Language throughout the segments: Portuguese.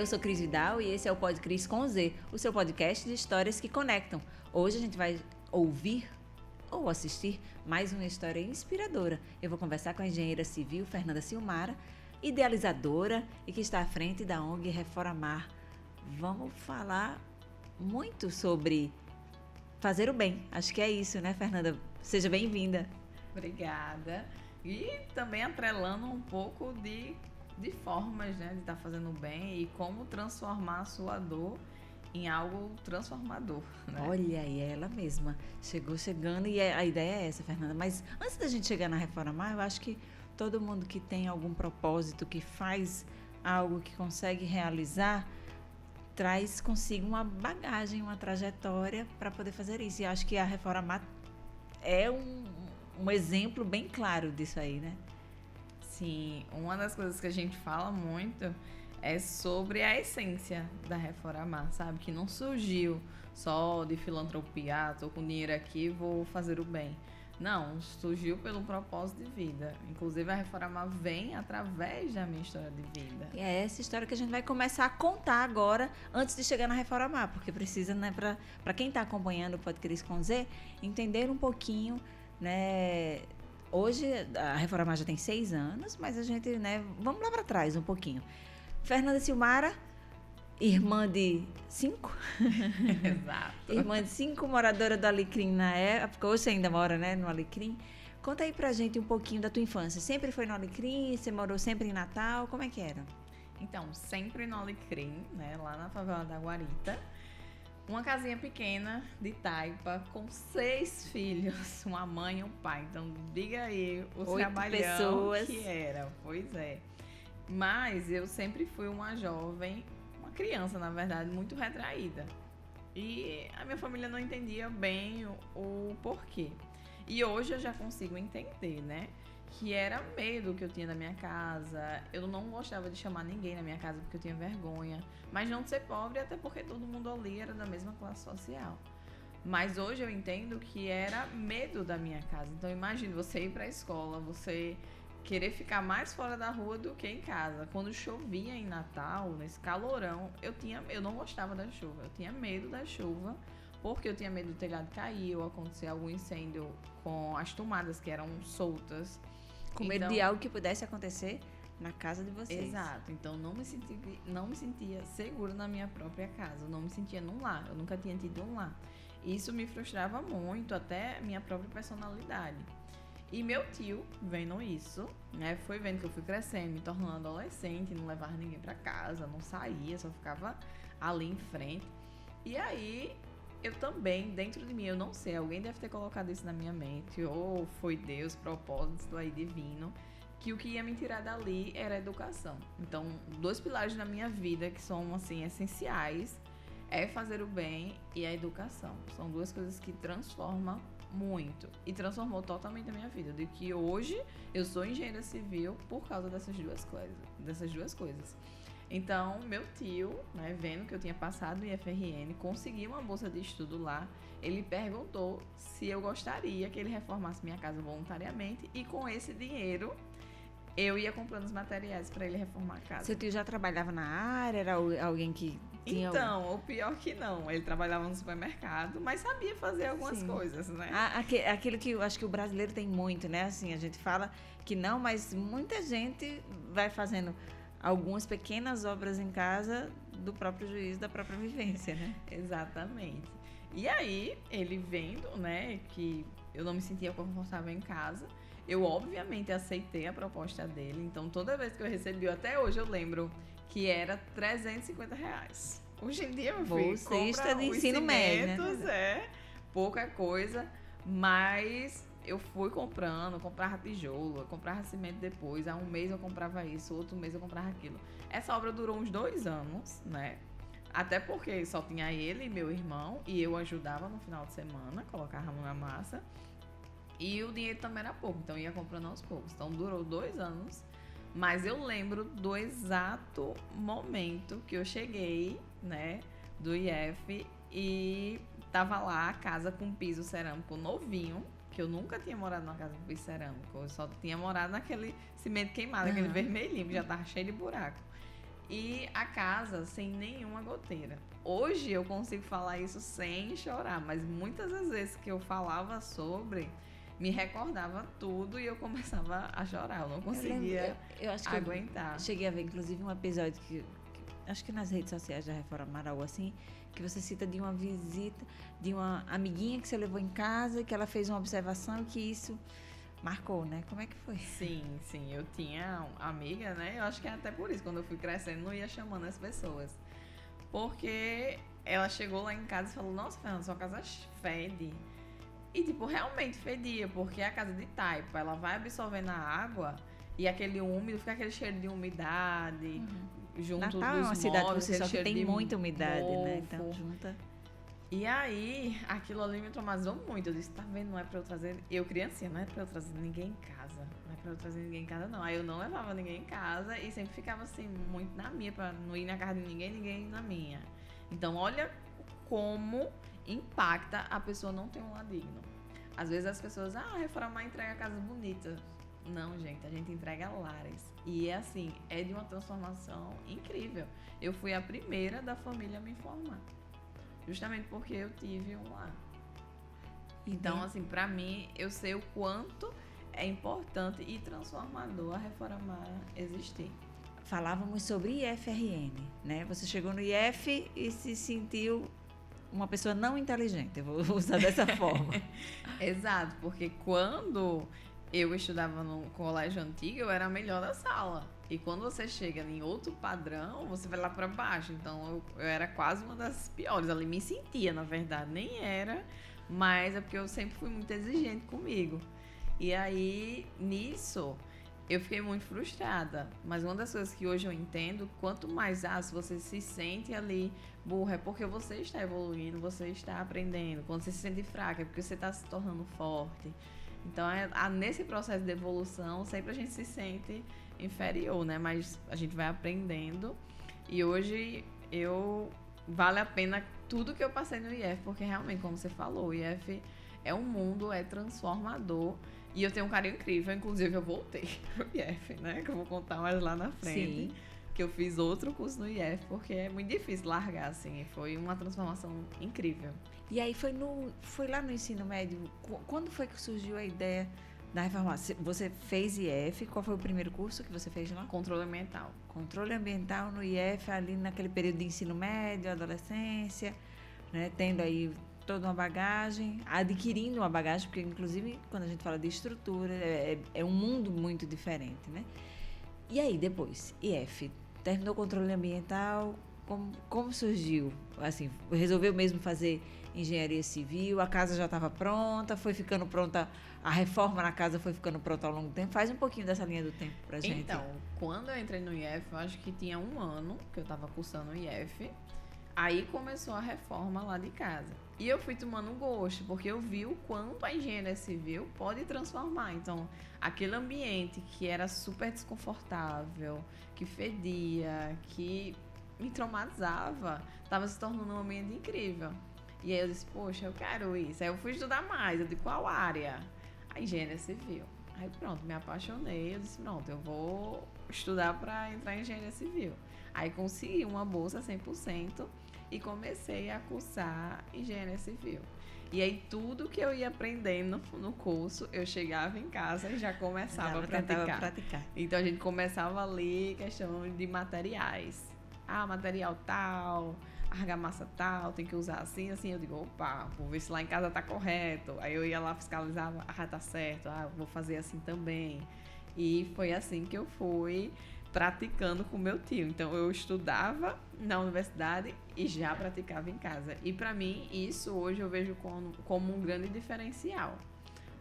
eu sou Cris Vidal e esse é o Pod Cris com Z, o seu podcast de histórias que conectam. Hoje a gente vai ouvir ou assistir mais uma história inspiradora. Eu vou conversar com a engenheira civil Fernanda Silmara, idealizadora e que está à frente da ONG Reformar. Vamos falar muito sobre fazer o bem. Acho que é isso, né, Fernanda? Seja bem-vinda. Obrigada. E também atrelando um pouco de formas, né, de estar fazendo o bem e como transformar a sua dor em algo transformador, né? Olha aí, é ela mesma. Chegando e a ideia é essa, Fernanda. Mas antes da gente chegar na Reformar, eu acho que todo mundo que tem algum propósito, que faz algo que consegue realizar, traz consigo uma bagagem, uma trajetória para poder fazer isso. E acho que a Reformar é um exemplo bem claro disso aí, né? Sim, uma das coisas que a gente fala muito é sobre a essência da Reformar, sabe? Que não surgiu só de filantropia, tô com dinheiro aqui, vou fazer o bem. Não, surgiu pelo propósito de vida. Inclusive, a Reformar vem através da minha história de vida. E é essa história que a gente vai começar a contar agora, antes de chegar na Reformar, porque precisa, né, para quem está acompanhando o Pod Cris com Z, entender um pouquinho, né? Hoje, a Reformar já tem 6 anos, mas a gente, né, vamos lá para trás um pouquinho. Fernanda Silmara, irmã de 5? Exato. Irmã de 5, moradora do Alecrim na época, hoje você ainda mora, né, no Alecrim. Conta aí pra gente um pouquinho da tua infância. Sempre foi no Alecrim? Você morou sempre em Natal? Como é que era? Então, sempre no Alecrim, né, lá na favela da Guarita. Uma casinha pequena de taipa com 6 filhos, uma mãe e um pai. Então, diga aí o 8 trabalhão pessoas. que era. Pois é. Mas eu sempre fui uma jovem, uma criança, na verdade, muito retraída. E a minha família não entendia bem o porquê. E hoje eu já consigo entender, né? Que era medo que eu tinha na minha casa. Eu não gostava de chamar ninguém na minha casa porque eu tinha vergonha. Mas não de ser pobre, até porque todo mundo ali era da mesma classe social. Mas hoje eu entendo que era medo da minha casa. Então imagine você ir pra escola, você querer ficar mais fora da rua do que em casa. Quando chovia em Natal, nesse calorão, eu não gostava da chuva. Eu tinha medo da chuva, porque eu tinha medo do telhado cair ou acontecer algum incêndio com as tomadas que eram soltas. Com medo de algo que pudesse acontecer na casa de vocês. Exato. Então não me sentia segura na minha própria casa. Eu não me sentia num lar. Eu nunca tinha tido um lar. Isso me frustrava muito, até minha própria personalidade. E meu tio, vendo isso, né, foi vendo que eu fui crescendo, me tornando adolescente, não levava ninguém pra casa, não saía, só ficava ali em frente. E aí, eu também, dentro de mim, eu não sei, alguém deve ter colocado isso na minha mente, ou foi Deus, propósito aí divino, que o que ia me tirar dali era a educação. Então, 2 pilares na minha vida que são, assim, essenciais, é fazer o bem e a educação. São 2 coisas que transformam muito. E transformou totalmente a minha vida. De que hoje eu sou engenheira civil por causa dessas duas coisas. Então, meu tio, né, vendo que eu tinha passado no IFRN, consegui uma bolsa de estudo lá, ele perguntou se eu gostaria que ele reformasse minha casa voluntariamente e com esse dinheiro eu ia comprando os materiais para ele reformar a casa. Seu tio já trabalhava na área? Era alguém que tinha... Então, o pior que não. Ele trabalhava no supermercado, mas sabia fazer algumas coisas, né? Aquilo que eu acho que o brasileiro tem muito, né? Assim, a gente fala que não, mas muita gente vai fazendo algumas pequenas obras em casa do próprio juízo, da própria vivência, né? Exatamente. E aí, ele vendo, né, que eu não me sentia confortável em casa, eu obviamente aceitei a proposta dele. Então, toda vez que eu recebi, até hoje eu lembro que era R$350. Hoje em dia, meu filho, bolsista de os ensino médio, né? É pouca coisa, mas eu fui comprava tijolo, eu comprava cimento depois. Há um mês eu comprava isso, outro mês eu comprava aquilo. Essa obra durou uns 2 anos, né? Até porque só tinha ele e meu irmão, e eu ajudava no final de semana, colocava a mão na massa. E o dinheiro também era pouco, então eu ia comprando aos poucos. Então durou 2 anos, mas eu lembro do exato momento que eu cheguei, né, do IF e tava lá a casa com piso cerâmico novinho, que eu nunca tinha morado numa casa com piso cerâmico, eu só tinha morado naquele cimento queimado, aquele vermelhinho, que já tava cheio de buraco. e a casa sem nenhuma goteira. Hoje eu consigo falar isso sem chorar, mas muitas das vezes que eu falava sobre, me recordava tudo e eu começava a chorar. Eu não conseguia eu acho que aguentar. Eu cheguei a ver, inclusive, um episódio que acho que nas redes sociais da Reformar, algo assim, que você cita de uma visita de uma amiguinha que você levou em casa, que ela fez uma observação e que isso marcou, né? Como é que foi? Sim, eu tinha uma amiga, né? Eu acho que é até por isso, quando eu fui crescendo, não ia chamando as pessoas. Porque ela chegou lá em casa e falou, nossa, Fernanda, sua casa fede. E, tipo, realmente fedia, porque a casa de taipa, ela vai absorvendo a água e aquele úmido, fica aquele cheiro de umidade, junto Natal dos é uma cidade móveis, que cheiro tem de muita umidade, né? mofo. Então, junta... E aí, aquilo ali me traumatizou muito. Eu disse, tá vendo, não é pra eu trazer... Eu, criancinha, não é pra eu trazer ninguém em casa. Não é pra eu trazer ninguém em casa, não. Aí eu não levava ninguém em casa e sempre ficava, assim, muito na minha, pra não ir na casa de ninguém, ninguém na minha. Então, olha como impacta a pessoa não ter um lar digno. Às vezes as pessoas, Reformar entrega casas bonitas. Não, gente, a gente entrega lares. E é assim, é de uma transformação incrível. Eu fui a primeira da família a me formar. Justamente porque eu tive um lar. Então, assim, pra mim, eu sei o quanto é importante e transformador a Reformar existir. Falávamos sobre IFRN, né? Você chegou no IF e se sentiu uma pessoa não inteligente, eu vou usar dessa forma. Exato, porque quando eu estudava no colégio antigo, eu era a melhor da sala. E quando você chega em outro padrão, você vai lá pra baixo. Então, eu era quase uma das piores. Ali me sentia, na verdade. Nem era, mas é porque eu sempre fui muito exigente comigo. E aí, nisso, eu fiquei muito frustrada. Mas uma das coisas que hoje eu entendo, quanto mais se você se sente ali burra, é porque você está evoluindo, você está aprendendo. Quando você se sente fraca, é porque você está se tornando forte. Então, nesse processo de evolução, sempre a gente se sente inferior, né? Mas a gente vai aprendendo. E hoje, vale a pena tudo que eu passei no IF, porque realmente, como você falou, o IF é um mundo, é transformador. E eu tenho um carinho incrível. Inclusive, eu voltei pro IF, né? Que eu vou contar mais lá na frente. Sim. Que eu fiz outro curso no IF, porque é muito difícil largar, assim. Foi uma transformação incrível. E aí foi lá no ensino médio, quando foi que surgiu a ideia da reformação? Você fez IF, qual foi o primeiro curso que você fez lá? Controle ambiental. Controle ambiental no IF, ali naquele período de ensino médio, adolescência, né? Tendo aí toda uma bagagem, adquirindo uma bagagem, porque inclusive quando a gente fala de estrutura, é um mundo muito diferente, né? E aí depois, IF, terminou o controle ambiental, como surgiu? Assim, resolveu mesmo fazer engenharia civil, a casa já estava pronta, foi ficando pronta, a reforma na casa foi ficando pronta ao longo do tempo. Faz um pouquinho dessa linha do tempo pra gente. Então, quando eu entrei no IF, eu acho que tinha 1 ano que eu estava cursando o IF, aí começou a reforma lá de casa. E eu fui tomando gosto, porque eu vi o quanto a engenharia civil pode transformar. Então, aquele ambiente que era super desconfortável, que fedia, que me traumatizava, estava se tornando um ambiente incrível. E aí eu disse, poxa, eu quero isso. Aí eu fui estudar mais. Eu disse, qual área? A engenharia civil. Aí pronto, me apaixonei. Eu disse, pronto, eu vou estudar para entrar em engenharia civil. Aí consegui uma bolsa 100% e comecei a cursar engenharia civil. E aí tudo que eu ia aprendendo no curso, eu chegava em casa e já começava a praticar. Então a gente começava ali questão de materiais. Material tal, argamassa tal, tem que usar assim, assim. Eu digo, opa, vou ver se lá em casa tá correto. Aí eu ia lá, fiscalizava, tá certo, vou fazer assim também. E foi assim que eu fui praticando com meu tio. Então eu estudava na universidade e já praticava em casa. E para mim, isso hoje eu vejo como um grande diferencial.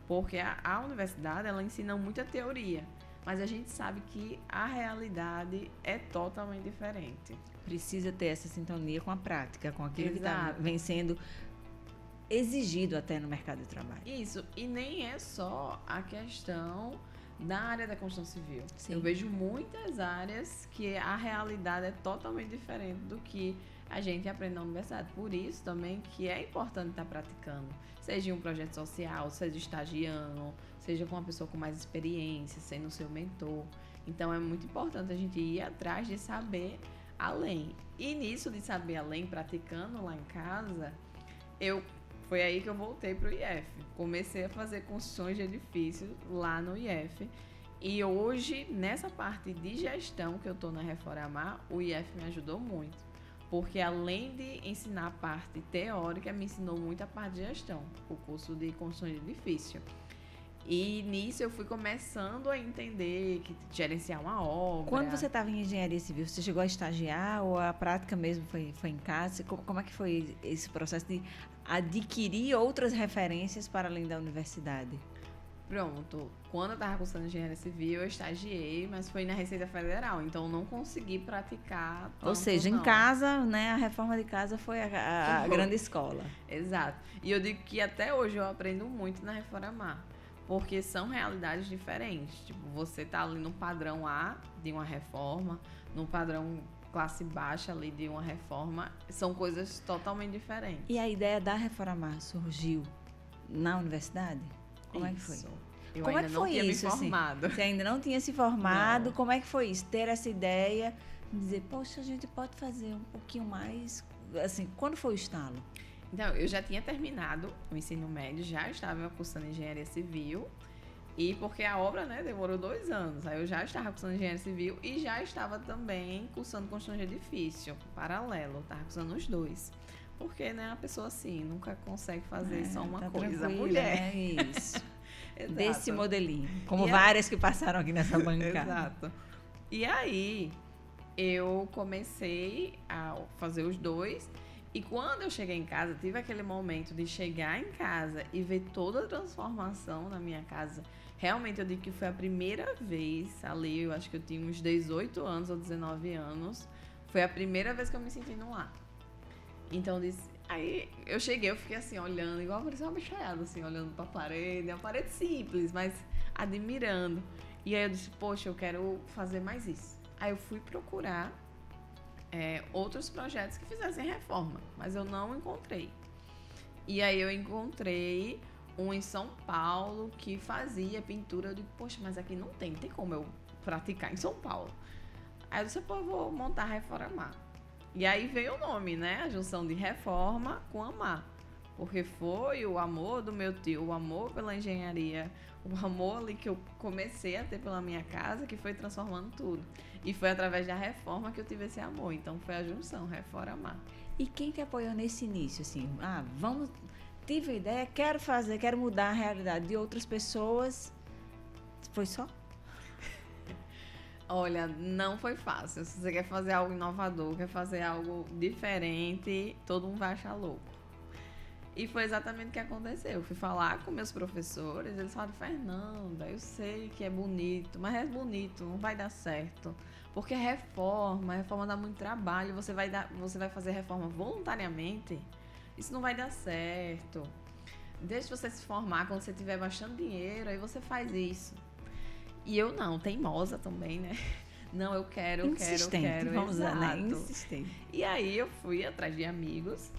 Porque a universidade, ela ensina muita teoria. Mas a gente sabe que a realidade é totalmente diferente. Precisa ter essa sintonia com a prática, com aquilo que vem sendo exigido até no mercado de trabalho. Isso, e nem é só a questão da área da construção civil. Sim. Eu vejo muitas áreas que a realidade é totalmente diferente do que a gente aprende na universidade. Por isso também que é importante estar praticando. Seja em um projeto social, seja estagiando, seja com uma pessoa com mais experiência, sendo seu mentor. Então, é muito importante a gente ir atrás de saber além. E nisso de saber além, praticando lá em casa, foi aí que eu voltei para o IF. Comecei a fazer construções de edifícios lá no IF. E hoje, nessa parte de gestão que eu estou na Reformar, o IF me ajudou muito. Porque além de ensinar a parte teórica, me ensinou muito a parte de gestão, o curso de construção de edifício. E nisso eu fui começando a entender que gerenciar uma obra. Quando você estava em engenharia civil, você chegou a estagiar ou a prática mesmo foi em casa? Como é que foi esse processo de adquirir outras referências para além da universidade? Pronto. Quando eu estava cursando engenharia civil, eu estagiei, mas foi na Receita Federal, então eu não consegui praticar tanto. Ou seja, não. Em casa, né, a reforma de casa foi a grande escola. Exato. E eu digo que até hoje eu aprendo muito na Reformar, porque são realidades diferentes. Tipo, você tá ali no padrão A de uma reforma, no padrão classe baixa ali de uma reforma, são coisas totalmente diferentes. E a ideia da Reformar surgiu na universidade? Como é que foi? Eu como ainda não tinha me formado. Assim? Você ainda não tinha se formado. Não. Como é que foi isso? Ter essa ideia, dizer, poxa, a gente pode fazer um pouquinho mais. Assim, quando foi o estalo? Então, eu já tinha terminado o ensino médio, já estava cursando engenharia civil. E porque a obra, né, demorou 2 anos. Aí eu já estava cursando engenharia civil e já estava também cursando construção de edifício, paralelo. Estava cursando os dois. Porque, né, a pessoa assim, nunca consegue fazer só uma coisa. Mulher. Né? Isso. Desse modelinho. Como e várias que passaram aqui nessa bancada. Exato. E aí, eu comecei a fazer os dois. E quando eu cheguei em casa, tive aquele momento de chegar em casa e ver toda a transformação na minha casa. Realmente, eu digo que foi a primeira vez, ali, eu acho que eu tinha uns 18 anos ou 19 anos. Foi a primeira vez que eu me senti num lar. Então, aí eu cheguei, eu fiquei assim, olhando, igual parecia uma bichaiada, assim, olhando pra parede. É uma parede simples, mas admirando. E aí eu disse, poxa, eu quero fazer mais isso. Aí eu fui procurar outros projetos que fizessem reforma, mas eu não encontrei. E aí eu encontrei um em São Paulo que fazia pintura. Eu digo, poxa, mas aqui não tem como eu praticar em São Paulo. Aí eu disse, pô, eu vou montar a Reformar. E aí veio o nome, né? A junção de reforma com amar. Porque foi o amor do meu tio, o amor pela engenharia, o amor ali que eu comecei a ter pela minha casa, que foi transformando tudo. E foi através da reforma que eu tive esse amor. Então foi a junção, Reformar. E quem te apoiou nesse início? Assim, tive a ideia, quero mudar a realidade de outras pessoas. Foi só? Olha, não foi fácil. Se você quer fazer algo inovador, quer fazer algo diferente, todo mundo vai achar louco. E foi exatamente o que aconteceu. Eu fui falar com meus professores, eles falaram, Fernanda, eu sei que é bonito, mas é bonito, não vai dar certo. Porque reforma dá muito trabalho, você vai fazer reforma voluntariamente, isso não vai dar certo. Deixa você se formar, quando você tiver bastante dinheiro, aí você faz isso. E eu não, teimosa também, né? Não, eu quero. Vamos usar, né? Insistente. E aí eu fui atrás de amigos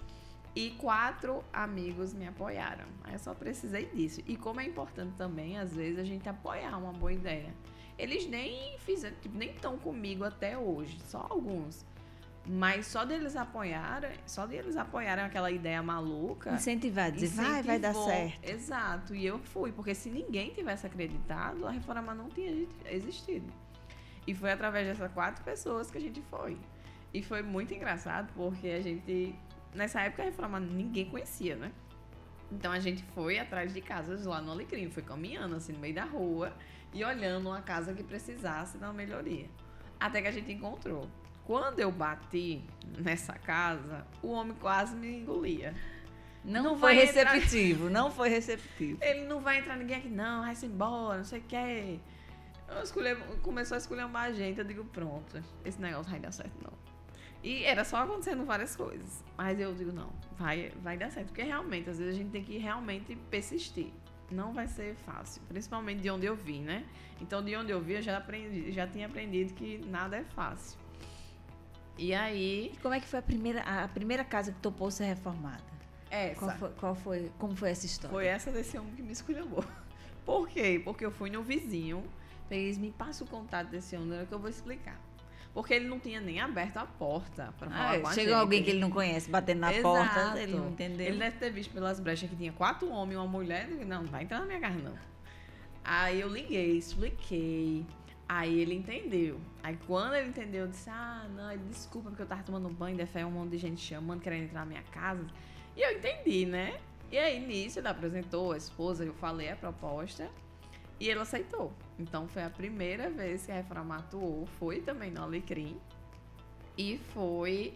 e 4 amigos me apoiaram. Aí eu só precisei disso. E como é importante também, às vezes, a gente apoiar uma boa ideia. Eles nem fizeram, nem estão comigo até hoje, só alguns. Mas só deles apoiarem aquela ideia maluca. Incentivar, dizer, vai dar certo. Exato. E eu fui, porque se ninguém tivesse acreditado, a Reforma não tinha existido. E foi através dessas 4 pessoas que a gente foi. E foi muito engraçado, porque a gente, nessa época, a Reforma ninguém conhecia, né? Então a gente foi atrás de casas lá no Alecrim, foi caminhando assim no meio da rua e olhando uma casa que precisasse dar uma melhoria. Até que a gente encontrou. Quando eu bati nessa casa, o homem quase me engolia. Não foi receptivo. Ele não vai entrar ninguém aqui, não, vai-se embora, não sei o que. Começou a esculhambar a gente, eu digo, pronto, esse negócio vai dar certo, não. E era só acontecendo várias coisas. Mas eu digo, não, vai dar certo. Porque realmente, às vezes a gente tem que realmente persistir. Não vai ser fácil. Principalmente de onde eu vim, né? Então, de onde eu vim, eu já tinha aprendido que nada é fácil. E aí... E como é que foi a primeira casa que topou ser reformada? Essa. Como foi essa história? Foi essa desse homem que me esculhambou. Por quê? Porque eu fui no vizinho Fez, me passa o contato desse homem que eu vou explicar. Porque ele não tinha nem aberto a porta pra falar com a gente. Chegou alguém que ele não conhece, batendo na porta, ele não entendeu. Ele deve ter visto pelas brechas que tinha 4 homens e uma mulher. Não vai entrar na minha casa, não. Aí eu liguei, expliquei. Aí ele entendeu. Aí quando ele entendeu, eu disse, não, ele desculpa porque eu tava tomando banho, deve um monte de gente chamando, querendo entrar na minha casa. E eu entendi, né? E aí nisso ele apresentou a esposa, eu falei a proposta. E ele aceitou. Então foi a primeira vez que a Reforma atuou. Foi também no Alecrim. E foi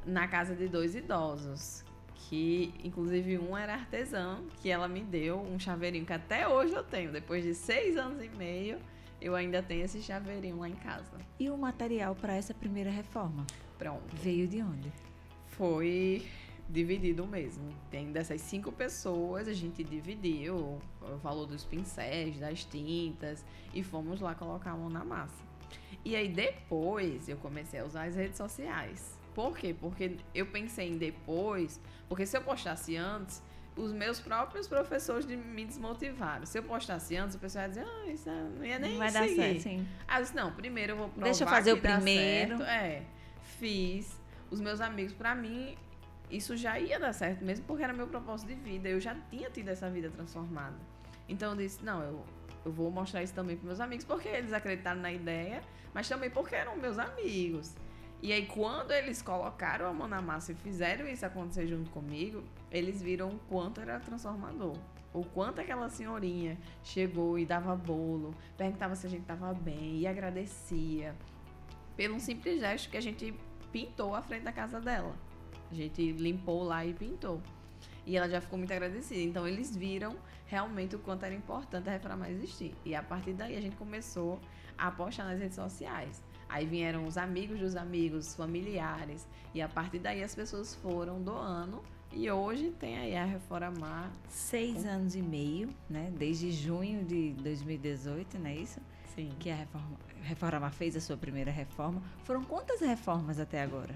na casa de 2 idosos. Que inclusive um era artesão. Que ela me deu um chaveirinho que até hoje eu tenho. Depois de 6 anos e meio, eu ainda tenho esse chaveirinho lá em casa. E o material para essa primeira reforma? Pronto. Veio de onde? Foi dividido mesmo. Tem dessas 5 pessoas, a gente dividiu o valor dos pincéis, das tintas e fomos lá colocar a mão na massa. E aí depois eu comecei a usar as redes sociais. Por quê? Porque eu pensei em depois, porque se eu postasse antes, os meus próprios professores me desmotivaram. Se eu postasse antes, o pessoal ia dizer, isso não ia nem vai seguir. Dar certo, sim. Aí eu disse, não, primeiro eu vou provar. Deixa eu fazer que o primeiro. Fiz. Os meus amigos, pra mim, isso já ia dar certo mesmo, porque era meu propósito de vida. Eu já tinha tido essa vida transformada. Então eu disse, não, eu vou mostrar isso também para meus amigos, porque eles acreditaram na ideia, mas também porque eram meus amigos. E aí, quando eles colocaram a mão na massa e fizeram isso acontecer junto comigo, eles viram o quanto era transformador. O quanto aquela senhorinha chegou e dava bolo, perguntava se a gente estava bem e agradecia. Pelo um simples gesto que a gente pintou a frente da casa dela. A gente limpou lá e pintou. E ela já ficou muito agradecida. Então, eles viram realmente o quanto era importante a Reforma existir. E a partir daí, a gente começou a postar nas redes sociais. Aí vieram os amigos dos amigos, familiares. E a partir daí, as pessoas foram doando. E hoje tem aí a Reforma. 6 anos e meio, né? Desde junho de 2018, não é isso? Sim. Que a Reforma fez a sua primeira reforma. Foram quantas reformas até agora?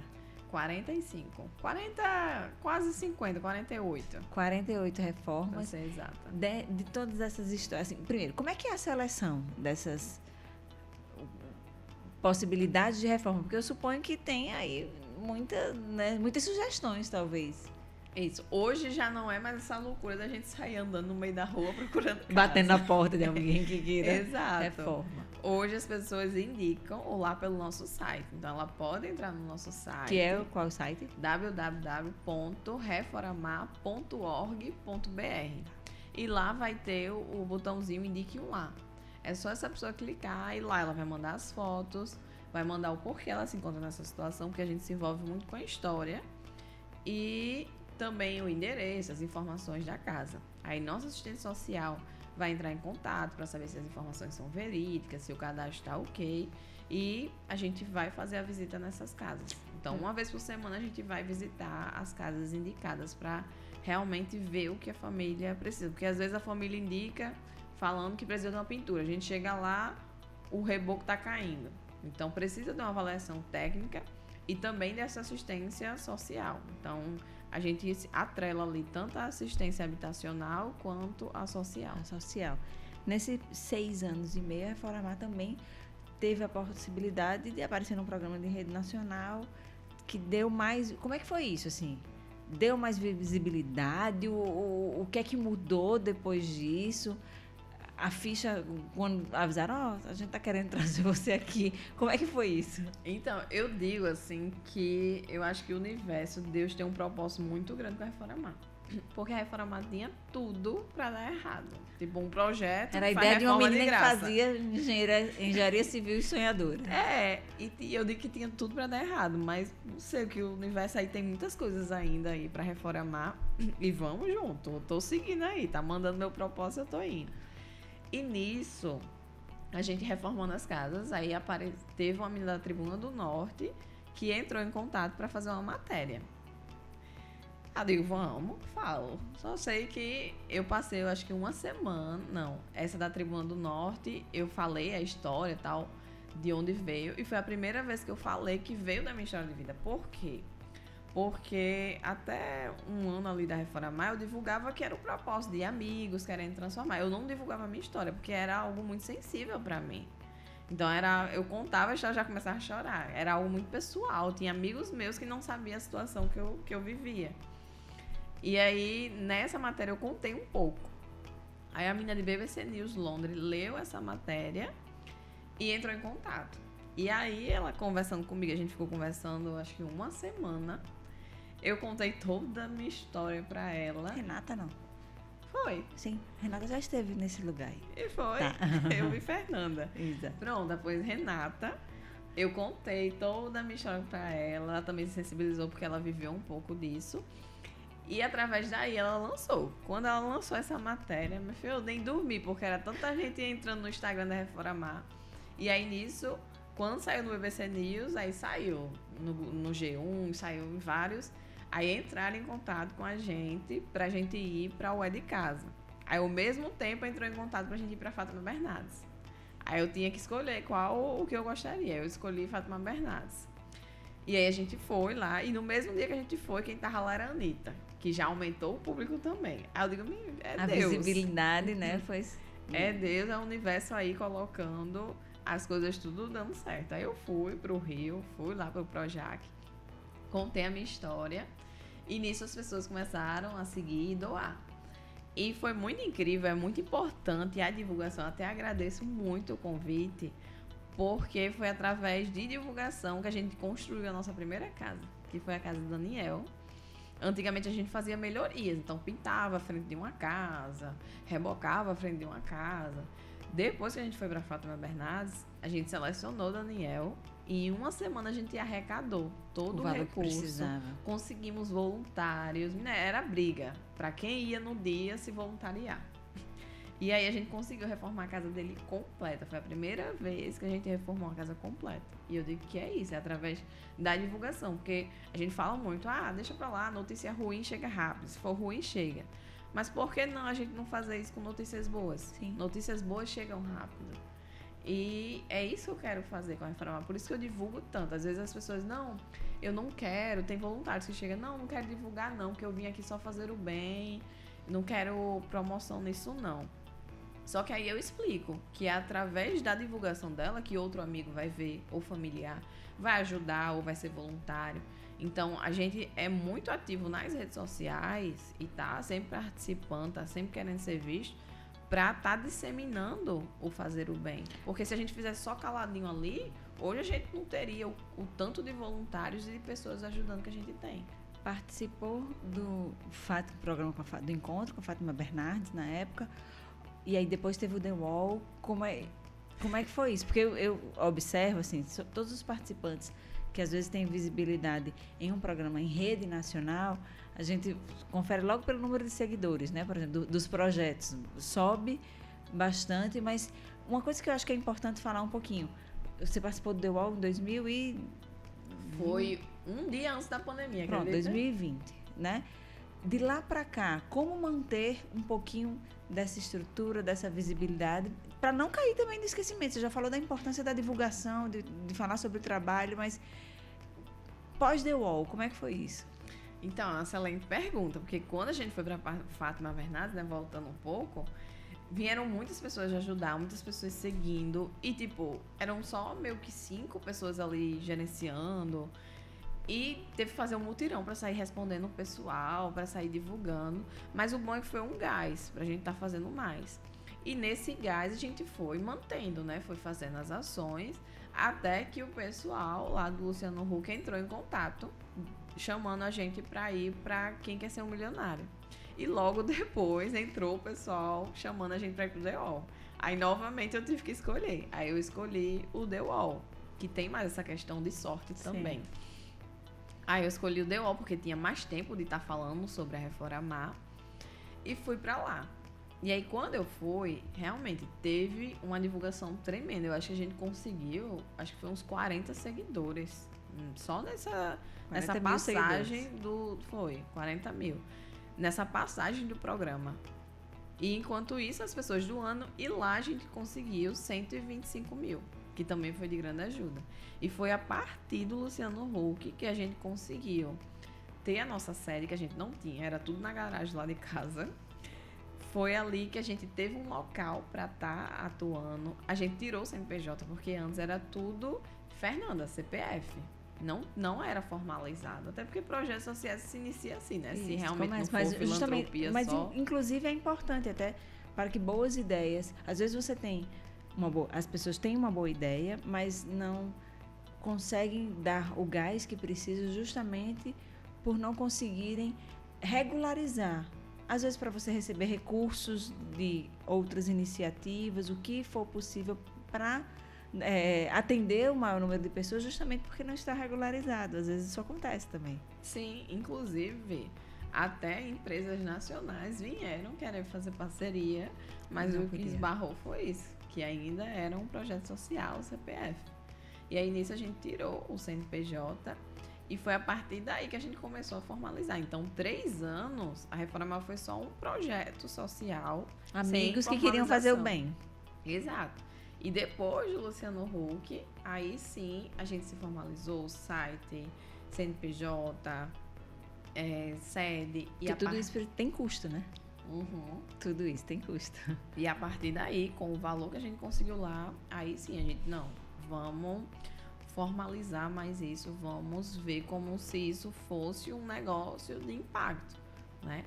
45. 40, quase 50, 48. 48 reformas. Pra ser exata. De todas essas histórias. Assim, primeiro, como é que é a seleção dessas possibilidades de reforma? Porque eu suponho que tem aí muitas sugestões, talvez. Isso. Hoje já não é mais essa loucura da gente sair andando no meio da rua procurando casa. Batendo na porta de alguém que queira Exato. reforma. Hoje as pessoas indicam ou lá pelo nosso site. Então, ela pode entrar no nosso site. Que é qual site? www.reforamar.org.br. E lá vai ter o botãozinho Indique um Lá. É só essa pessoa clicar e lá ela vai mandar as fotos, vai mandar o porquê ela se encontra nessa situação, porque a gente se envolve muito com a história. E também o endereço, as informações da casa. Aí nosso assistente social vai entrar em contato para saber se as informações são verídicas, se o cadastro está ok. E a gente vai fazer a visita nessas casas. Então, uma vez por semana, a gente vai visitar as casas indicadas para realmente ver o que a família precisa. Porque às vezes a família indica falando que precisa de uma pintura. A gente chega lá, o reboco está caindo. Então, precisa de uma avaliação técnica e também dessa assistência social. Então, a gente atrela ali tanto a assistência habitacional quanto a social. Nesses 6 anos e meio, a Reformar também teve a possibilidade de aparecer num programa de rede nacional que deu mais... Como é que foi isso, assim? Deu mais visibilidade? O que é que mudou depois disso? A ficha, quando avisaram, a gente tá querendo trazer você aqui. Como é que foi isso? Então, eu digo assim que eu acho que o universo, Deus tem um propósito muito grande com a Reformar. Porque a Reformar tinha tudo pra dar errado. Tipo, um projeto. Era a ideia de uma menina que fazia engenharia civil e sonhadora. E eu digo que tinha tudo pra dar errado, mas não sei, que o universo aí tem muitas coisas ainda aí pra Reformar. E vamos junto. Eu tô seguindo aí, tá mandando meu propósito, eu tô indo. E nisso, a gente reformando as casas, aí teve uma menina da Tribuna do Norte que entrou em contato para fazer uma matéria. Eu digo, vamos, falo. Só sei que eu passei, eu acho que uma semana, essa da Tribuna do Norte, eu falei a história e tal, de onde veio, e foi a primeira vez que eu falei que veio da minha história de vida. Por quê? Porque até um ano ali da Reforma eu divulgava que era o propósito de amigos querendo transformar. Eu não divulgava a minha história, porque era algo muito sensível para mim. Então eu contava e já começava a chorar. Era algo muito pessoal. Tinha amigos meus que não sabiam a situação que eu vivia. E aí, nessa matéria, eu contei um pouco. Aí a menina de BBC News Londres leu essa matéria e entrou em contato. E aí, ela conversando comigo, a gente ficou conversando acho que uma semana. Eu contei toda a minha história pra ela. Renata, não. Foi. Sim, Renata já esteve nesse lugar aí. E foi. Tá. Eu vi Fernanda. Exato. Pronto, depois Renata. Eu contei toda a minha história pra ela. Ela também se sensibilizou porque ela viveu um pouco disso. E através daí ela lançou. Quando ela lançou essa matéria, meu filho, eu nem dormi, porque era tanta gente entrando no Instagram da Reformar. E aí nisso, quando saiu no BBC News, aí saiu no G1, saiu em vários. Aí entraram em contato com a gente pra gente ir pra Ué de Casa. Aí ao mesmo tempo entrou em contato pra gente ir pra Fátima Bernardes. Aí eu tinha que escolher qual o que eu gostaria. Eu escolhi Fátima Bernardes. E aí a gente foi lá, e no mesmo dia que a gente foi, quem tava lá era a Anitta, que já aumentou o público também. Aí eu digo, A Deus. visibilidade, né, foi... É Deus, é o universo aí colocando as coisas tudo dando certo. Aí eu fui pro Rio, fui lá pro Projac, contei a minha história, e nisso as pessoas começaram a seguir e doar. E foi muito incrível, é muito importante a divulgação. Até agradeço muito o convite, porque foi através de divulgação que a gente construiu a nossa primeira casa, que foi a casa do Daniel. Antigamente a gente fazia melhorias, então pintava a frente de uma casa, rebocava a frente de uma casa. Depois que a gente foi para Fátima Bernardes, a gente selecionou o Daniel e em uma semana a gente arrecadou todo o recurso. Conseguimos voluntários, era briga para quem ia no dia se voluntariar. E aí a gente conseguiu reformar a casa dele completa. Foi a primeira vez que a gente reformou a casa completa. E eu digo que é isso, é através da divulgação. Porque a gente fala muito, deixa pra lá, notícia ruim chega rápido. Se for ruim, chega. Mas por que não a gente não fazer isso com notícias boas? Sim. Notícias boas chegam rápido. E é isso que eu quero fazer com a Reforma. Por isso que eu divulgo tanto. Às vezes as pessoas, não, eu não quero. Tem voluntários que chegam, não quero divulgar não, porque eu vim aqui só fazer o bem. Não quero promoção nisso não. Só que aí eu explico que é através da divulgação dela que outro amigo vai ver, ou familiar, vai ajudar ou vai ser voluntário. Então, a gente é muito ativo nas redes sociais e tá sempre participando, tá sempre querendo ser visto para estar disseminando o fazer o bem. Porque se a gente fizesse só caladinho ali, hoje a gente não teria o tanto de voluntários e de pessoas ajudando que a gente tem. Participou do programa do encontro com a Fátima Bernardes na época. E aí depois teve o The Wall. Como é que foi isso? Porque eu observo, assim, todos os participantes que às vezes têm visibilidade em um programa em rede nacional, a gente confere logo pelo número de seguidores, né? Por exemplo, dos projetos. Sobe bastante, mas uma coisa que eu acho que é importante falar um pouquinho. Você participou do The Wall em 2000 e... Foi um dia antes da pandemia. Pronto, 2020, né? De lá para cá, como manter um pouquinho dessa estrutura, dessa visibilidade, para não cair também no esquecimento? Você já falou da importância da divulgação, de falar sobre o trabalho, mas pós-The Wall, como é que foi isso? Então, é uma excelente pergunta, porque quando a gente foi para Fátima Bernardes, né, voltando um pouco, vieram muitas pessoas ajudar, muitas pessoas seguindo, e tipo, eram só meio que 5 pessoas ali gerenciando. E teve que fazer um mutirão para sair respondendo o pessoal, para sair divulgando. Mas o bom é que foi um gás pra gente estar fazendo mais. E nesse gás a gente foi mantendo, né? Foi fazendo as ações até que o pessoal lá do Luciano Huck entrou em contato, chamando a gente para ir para Quem Quer Ser um Milionário. E logo depois entrou o pessoal chamando a gente para ir pro The Wall. Aí novamente eu tive que escolher. Aí eu escolhi o The Wall, que tem mais essa questão de sorte também. Sim. Aí eu escolhi o The Wall porque tinha mais tempo de estar falando sobre a Reformar e fui pra lá. E aí quando eu fui, realmente teve uma divulgação tremenda. Eu acho que a gente conseguiu, acho que foi uns 40 seguidores. Só nessa passagem do... Foi, 40 mil. Nessa passagem do programa. E enquanto isso, as pessoas do ano, e lá a gente conseguiu 125 mil. Que também foi de grande ajuda. E foi a partir do Luciano Huck que a gente conseguiu ter a nossa sede, que a gente não tinha, era tudo na garagem lá de casa. Foi ali que a gente teve um local para estar atuando. A gente tirou o CNPJ, porque antes era tudo Fernanda, CPF. Não era formalizado. Até porque projetos sociais se inicia assim, né? Isso, se realmente começa, não for filantropia mas só. Inclusive é importante até para que boas ideias... Às vezes você tem as pessoas têm uma boa ideia, mas não conseguem dar o gás que precisam justamente por não conseguirem regularizar. Às vezes, para você receber recursos de outras iniciativas, o que for possível para atender o maior número de pessoas, justamente porque não está regularizado. Às vezes isso acontece também. Sim, inclusive, até empresas nacionais vieram querer fazer parceria, mas o que esbarrou foi isso, que ainda era um projeto social, o CPF. E aí, nisso, a gente tirou o CNPJ. E foi a partir daí que a gente começou a formalizar. Então, 3 anos, a Reforma foi só um projeto social. Amigos que queriam fazer o bem. Exato. E depois do Luciano Huck, aí sim a gente se formalizou, site, CNPJ, sede. E tudo isso tem custo, né? Uhum. Tudo isso tem custo. E a partir daí, com o valor que a gente conseguiu lá, aí sim a gente, vamos formalizar mais isso, vamos ver como se isso fosse um negócio de impacto, né?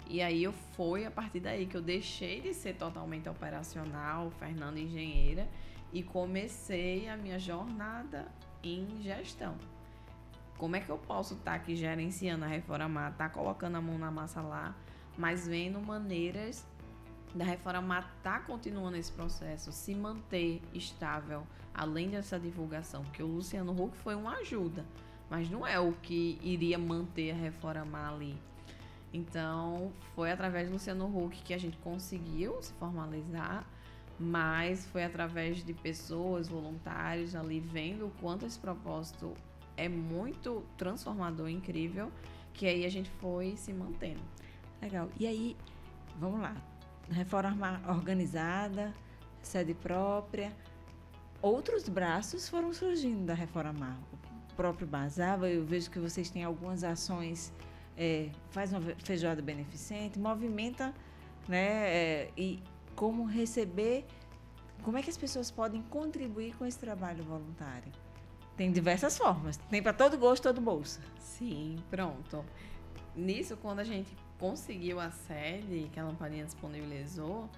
E aí foi a partir daí que eu deixei de ser totalmente operacional, Fernanda engenheira, e comecei a minha jornada em gestão. Como é que eu posso estar aqui gerenciando a Reformar, estar colocando a mão na massa lá, mas vendo maneiras da Reformar estar continuando esse processo, se manter estável, além dessa divulgação, porque o Luciano Huck foi uma ajuda, mas não é o que iria manter a Reformar ali. Então, foi através do Luciano Huck que a gente conseguiu se formalizar, mas foi através de pessoas, voluntários ali, vendo o quanto esse propósito é muito transformador, incrível, que aí a gente foi se mantendo. Legal. E aí, vamos lá. Reforma organizada, sede própria. Outros braços foram surgindo da Reformar. O próprio Bazar, eu vejo que vocês têm algumas ações, faz uma feijoada beneficente, movimenta, né? E como receber, como é que as pessoas podem contribuir com esse trabalho voluntário? Tem diversas formas, tem para todo gosto, todo bolso. Sim, pronto. Nisso, quando a gente conseguiu a sede que a Lampadinha disponibilizou,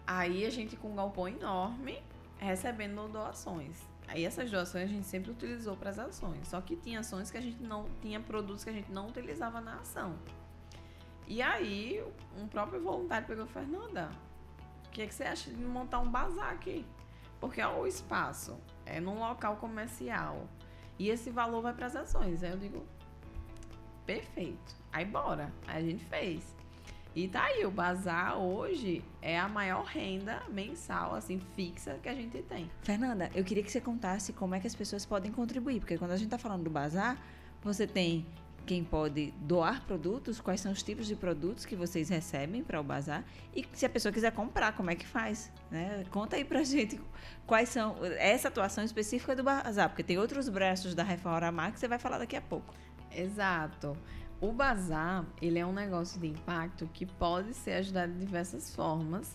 aí a gente com um galpão enorme recebendo doações. Aí essas doações a gente sempre utilizou para as ações, só que tinha ações que a gente não tinha, produtos que a gente não utilizava na ação. E aí um próprio voluntário pegou: Fernanda, o que você acha de montar um bazar aqui? Porque o espaço é num local comercial e esse valor vai para as ações. Aí eu digo: perfeito, aí bora. Aí a gente fez. E tá aí, o bazar hoje é a maior renda mensal, assim, fixa que a gente tem. Fernanda, eu queria que você contasse como é que as pessoas podem contribuir, porque quando a gente tá falando do bazar, você tem quem pode doar produtos, quais são os tipos de produtos que vocês recebem para o bazar, e se a pessoa quiser comprar, como é que faz? Né? Conta aí pra gente quais são essa atuação específica do bazar, porque tem outros braços da Reformar que você vai falar daqui a pouco. Exato. O bazar, ele é um negócio de impacto que pode ser ajudado de diversas formas,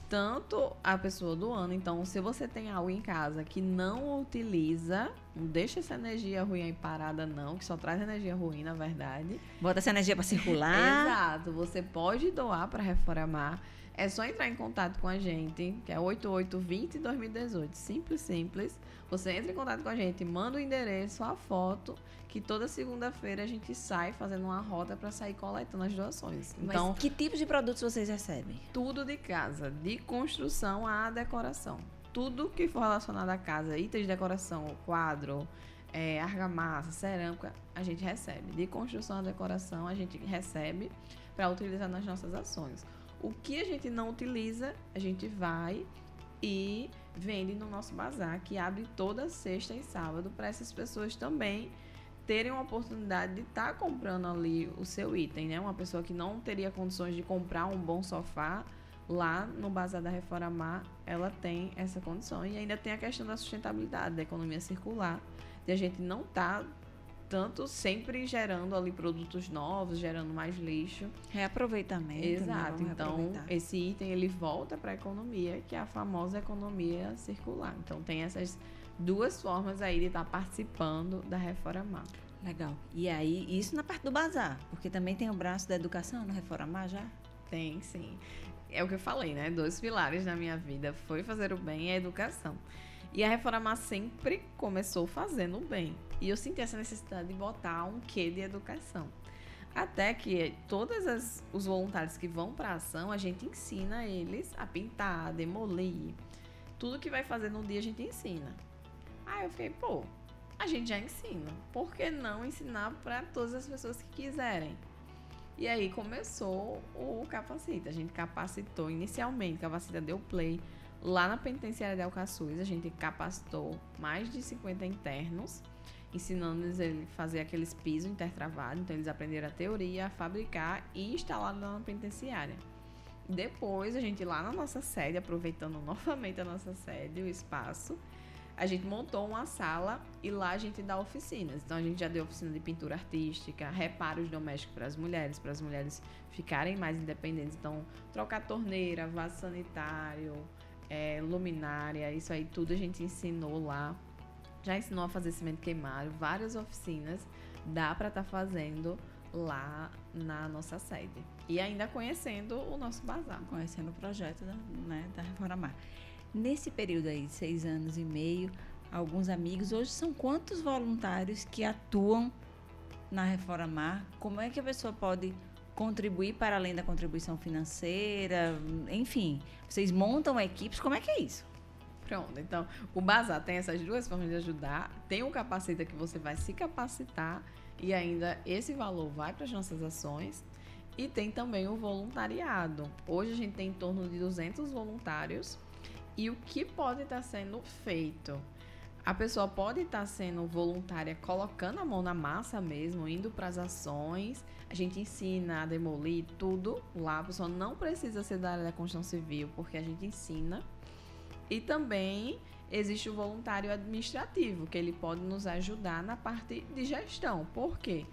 tanto a pessoa doando. Então, se você tem algo em casa que não utiliza, não deixa essa energia ruim aí parada não, que só traz energia ruim, na verdade. Bota essa energia para circular. Exato, você pode doar para Reformar. É só entrar em contato com a gente, que é 8820-2018. Simples, simples. Você entra em contato com a gente, manda o endereço, a foto, que toda segunda-feira a gente sai fazendo uma rota para sair coletando as doações. Então, mas que tipo de produtos vocês recebem? Tudo de casa, de construção à decoração. Tudo que for relacionado à casa, itens de decoração, quadro, argamassa, cerâmica, a gente recebe. De construção à decoração, a gente recebe para utilizar nas nossas ações. O que a gente não utiliza, a gente vai e vende no nosso bazar, que abre toda sexta e sábado, para essas pessoas também terem uma oportunidade de estar comprando ali o seu item, né? Uma pessoa que não teria condições de comprar um bom sofá, lá no Bazar da Reformar, ela tem essa condição. E ainda tem a questão da sustentabilidade, da economia circular, de a gente não estar tanto sempre gerando ali produtos novos, gerando mais lixo. Reaproveitamento. Exato. Né? Então, esse item ele volta para a economia, que é a famosa economia circular. Então, tem essas duas formas aí de estar participando da Reformar. Legal. E aí, isso na parte do bazar, porque também tem o braço da educação no Reformar já? Tem, sim. É o que eu falei, né? 2 pilares na minha vida foi fazer o bem e a educação. E a Reformar sempre começou fazendo o bem. E eu senti essa necessidade de botar um quê de educação. Até que os voluntários que vão para a ação, a gente ensina eles a pintar, a demolir. Tudo que vai fazer no dia a gente ensina. Aí eu fiquei, a gente já ensina. Por que não ensinar para todas as pessoas que quiserem? E aí começou o Capacita. A gente capacitou inicialmente, Capacita deu play. Lá na penitenciária de Alcaçuz, a gente capacitou mais de 50 internos, ensinando eles a fazer aqueles pisos intertravados. Então, eles aprenderam a teoria, a fabricar e instalar lá na penitenciária. Depois, a gente lá na nossa sede, aproveitando novamente a nossa sede, o espaço, a gente montou uma sala e lá a gente dá oficinas. Então, a gente já deu oficina de pintura artística, reparos domésticos para as mulheres ficarem mais independentes. Então, trocar torneira, vaso sanitário, luminária, isso aí tudo a gente ensinou lá. Já ensinou a fazer cimento queimado, várias oficinas dá para estar fazendo lá na nossa sede. E ainda conhecendo o nosso bazar. Conhecendo o projeto da Reformar. Nesse período aí de 6 anos e meio, alguns amigos, hoje são quantos voluntários que atuam na Reformar? Como é que a pessoa pode contribuir para além da contribuição financeira? Enfim, vocês montam equipes, como é que é isso? Pronto, então o bazar tem essas duas formas de ajudar. Tem o Capacita que você vai se capacitar e ainda esse valor vai para as nossas ações. E tem também o voluntariado. Hoje a gente tem em torno de 200 voluntários. E o que pode estar sendo feito? A pessoa pode estar sendo voluntária, colocando a mão na massa mesmo, indo para as ações. A gente ensina a demolir tudo lá. A pessoa não precisa ser da área da construção civil, porque a gente ensina. E também existe o voluntário administrativo, que ele pode nos ajudar na parte de gestão. Por quê?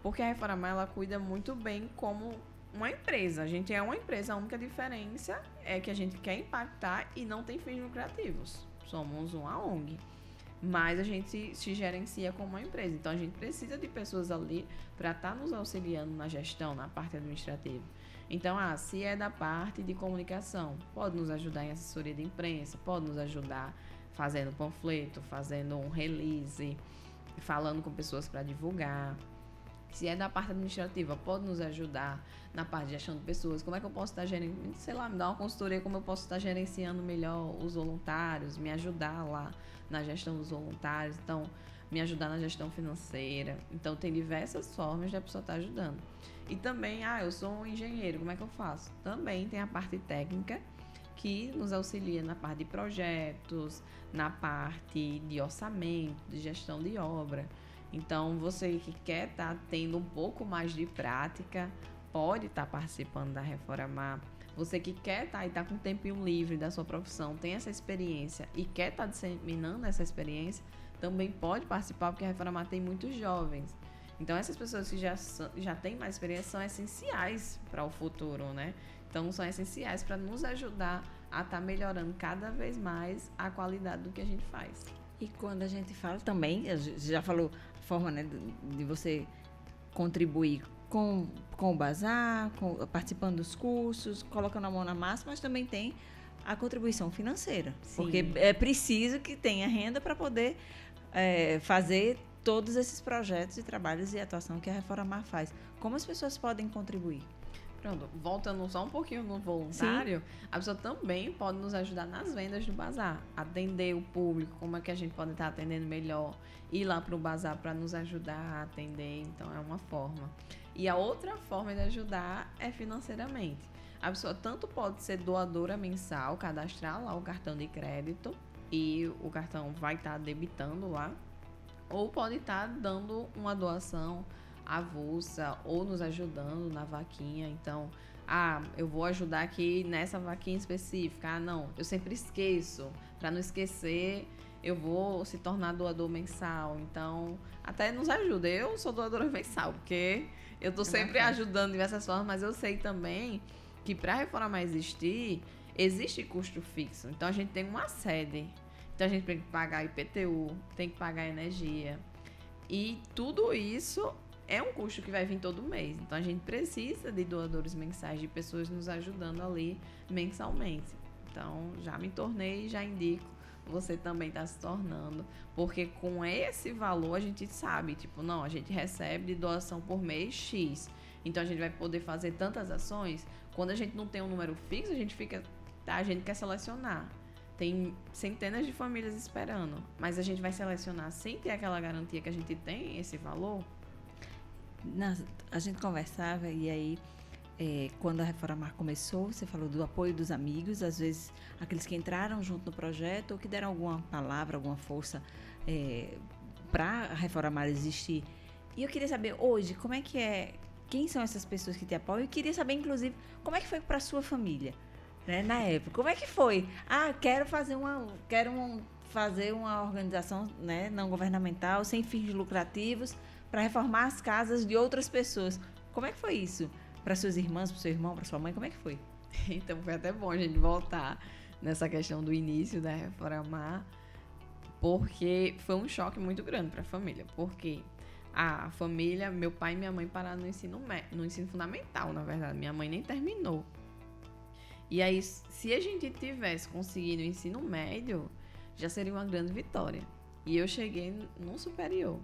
Porque a Reformar, ela cuida muito bem como uma empresa. A gente é uma empresa, a única diferença é que a gente quer impactar e não tem fins lucrativos. Somos uma ONG. Mas a gente se gerencia como uma empresa. Então, a gente precisa de pessoas ali para estar nos auxiliando na gestão, na parte administrativa. Então, se é da parte de comunicação, pode nos ajudar em assessoria de imprensa, pode nos ajudar fazendo panfleto, fazendo um release, falando com pessoas para divulgar. Se é da parte administrativa, pode nos ajudar na parte de gestão de pessoas. Como é que eu posso estar gerenciando, me dar uma consultoria, como eu posso estar gerenciando melhor os voluntários, me ajudar lá na gestão dos voluntários, então, me ajudar na gestão financeira. Então, tem diversas formas de a pessoa estar ajudando. E também, eu sou um engenheiro, como é que eu faço? Também tem a parte técnica, que nos auxilia na parte de projetos, na parte de orçamento, de gestão de obra. Então, você que quer estar tendo um pouco mais de prática, pode estar participando da Reformar. Você que quer estar e está com um tempinho livre da sua profissão, tem essa experiência e quer estar disseminando essa experiência, também pode participar, porque a Reformar tem muitos jovens. Então, essas pessoas que já têm mais experiência são essenciais para o futuro, né? Então, são essenciais para nos ajudar a estar melhorando cada vez mais a qualidade do que a gente faz. E quando a gente fala também, já falou a forma, né, de você contribuir com o bazar, participando dos cursos, colocando a mão na massa, mas também tem a contribuição financeira. Sim. Porque é preciso que tenha renda para poder fazer todos esses projetos e trabalhos e atuação que a Reformar faz. Como as pessoas podem contribuir? Pronto, voltando só um pouquinho no voluntário, sim, a pessoa também pode nos ajudar nas vendas do bazar, atender o público, como é que a gente pode estar atendendo melhor, ir lá para o bazar para nos ajudar a atender, então é uma forma. E a outra forma de ajudar é financeiramente. A pessoa tanto pode ser doadora mensal, cadastrar lá o cartão de crédito e o cartão vai estar debitando lá, ou pode estar dando uma doação avulsa ou nos ajudando na vaquinha. Então, eu vou ajudar aqui nessa vaquinha específica. Não, eu sempre esqueço. Para não esquecer, eu vou se tornar doador mensal. Então, até nos ajuda. Eu sou doadora mensal, porque eu tô sempre ajudando de diversas formas, mas eu sei também que para a Reformar existir, existe custo fixo. Então, a gente tem uma sede. Então, a gente tem que pagar IPTU, tem que pagar energia. E tudo isso é um custo que vai vir todo mês. Então, a gente precisa de doadores mensais, de pessoas nos ajudando ali mensalmente. Então, já me tornei, já indico. Você também está se tornando. Porque com esse valor, a gente sabe, tipo, não, a gente recebe de doação por mês X. Então, a gente vai poder fazer tantas ações. Quando a gente não tem um número fixo, a gente quer selecionar. Tem centenas de famílias esperando, mas a gente vai selecionar sem ter aquela garantia que a gente tem esse valor? A gente conversava e aí, quando a Reformar começou, você falou do apoio dos amigos, às vezes aqueles que entraram junto no projeto ou que deram alguma palavra, alguma força para a Reformar existir. E eu queria saber hoje, como é que é, quem são essas pessoas que te apoiam? E queria saber, inclusive, como é que foi para a sua família? Né, na época, como é que foi? Quero fazer uma organização, né, não governamental, sem fins lucrativos, para reformar as casas de outras pessoas. Como é que foi isso? Para suas irmãs, para seu irmão, para sua mãe, como é que foi? Então, foi até bom a gente voltar nessa questão do início da Reformar, porque foi um choque muito grande para a família. Porque a família, meu pai e minha mãe pararam no ensino fundamental, na verdade. Minha mãe nem terminou. E aí, se a gente tivesse conseguido o ensino médio, já seria uma grande vitória. E eu cheguei no superior.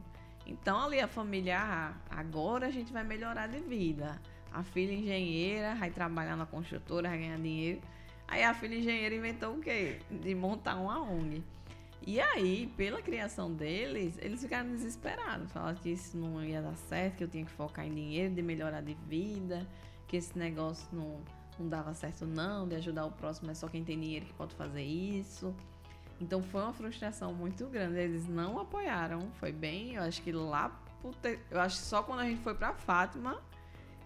Então, ali a família, agora a gente vai melhorar de vida. A filha engenheira vai trabalhar na construtora, vai ganhar dinheiro. Aí a filha engenheira inventou o quê? De montar uma ONG. E aí, pela criação deles, eles ficaram desesperados. Falaram que isso não ia dar certo, que eu tinha que focar em dinheiro, de melhorar de vida, que esse negócio não dava certo não, de ajudar o próximo, é só quem tem dinheiro que pode fazer isso. Então foi uma frustração muito grande, eles não apoiaram, foi bem, eu acho que eu acho que só quando a gente foi pra Fátima,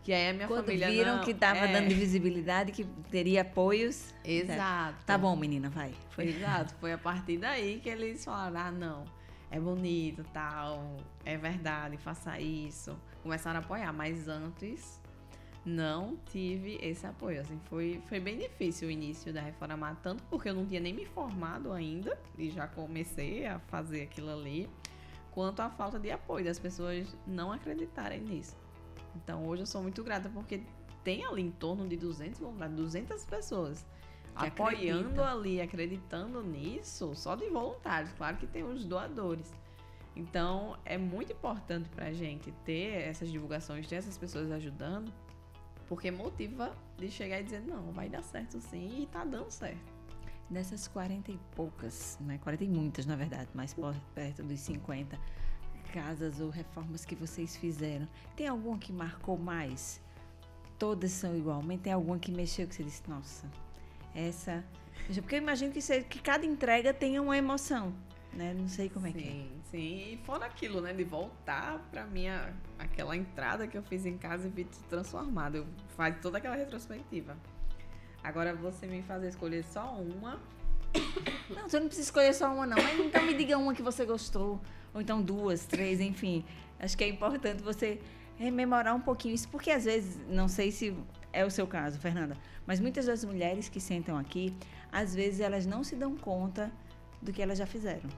que aí a minha família quando viram que tava dando visibilidade, que teria apoios. Exato. Tá bom, menina, vai. Exato, foi a partir daí que eles falaram, não, é bonito, tal, é verdade, faça isso. Começaram a apoiar, mas antes não tive esse apoio, assim, foi bem difícil o início da Reformar, tanto porque eu não tinha nem me formado ainda e já comecei a fazer aquilo ali, quanto a falta de apoio das pessoas não acreditarem nisso. Então hoje eu sou muito grata porque tem ali em torno de 200 pessoas que apoiando ali, acreditando nisso, só de voluntários, claro que tem os doadores. Então é muito importante pra gente ter essas divulgações, ter essas pessoas ajudando, porque motiva de chegar e dizer, não, vai dar certo sim, e tá dando certo. Nessas 40 e poucas, né? 40 e muitas, na verdade, mais perto dos 50 casas ou reformas que vocês fizeram, tem alguma que marcou mais? Todas são igualmente? Tem alguma que mexeu que você disse, nossa, essa... Porque eu imagino que cada entrega tenha uma emoção, né? Não sei como é que é. Sim, e fora aquilo, né, de voltar pra aquela entrada que eu fiz em casa e vi tudo transformado. Eu faço toda aquela retrospectiva. Agora você me fazer escolher só uma. Não, você não precisa escolher só uma, não. Mas então me diga uma que você gostou. Ou então 2, 3, enfim. Acho que é importante você rememorar um pouquinho isso, porque às vezes, não sei se é o seu caso, Fernanda, mas muitas das mulheres que sentam aqui, às vezes elas não se dão conta do que elas já fizeram.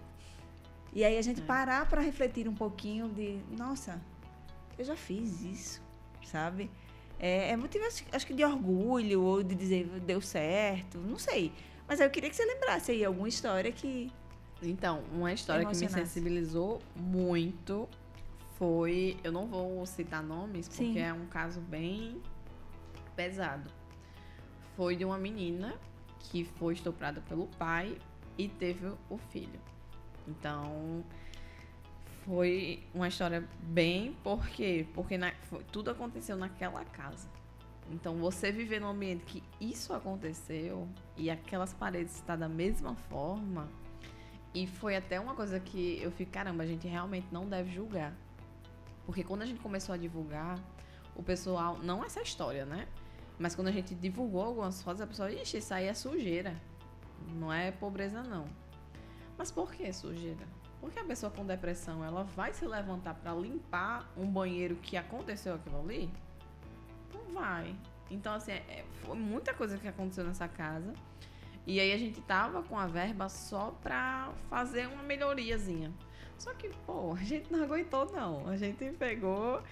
E aí a gente parar para refletir um pouquinho de, nossa, eu já fiz isso, sabe? É motivo, acho que de orgulho, ou de dizer, deu certo, não sei. Mas eu queria que você lembrasse aí alguma história que... Então, uma história que me sensibilizou muito foi... Eu não vou citar nomes, porque é um caso bem pesado. Foi de uma menina que foi estuprada pelo pai e teve o filho. Então, foi uma história bem... Por quê? Porque tudo aconteceu naquela casa. Então, você viver num ambiente que isso aconteceu e aquelas paredes estão da mesma forma... E foi até uma coisa que eu fiquei, caramba, a gente realmente não deve julgar. Porque quando a gente começou a divulgar, o pessoal... Não essa história, né? Mas quando a gente divulgou algumas fotos, a pessoa... Ixi, isso aí é sujeira. Não é pobreza, não. Mas por que sujeira? Porque a pessoa com depressão, ela vai se levantar para limpar um banheiro que aconteceu aquilo ali? Não vai. Então, assim, foi muita coisa que aconteceu nessa casa. E aí a gente tava com a verba só pra fazer uma melhoriazinha. Só que, pô, a gente não aguentou, não. A gente pegou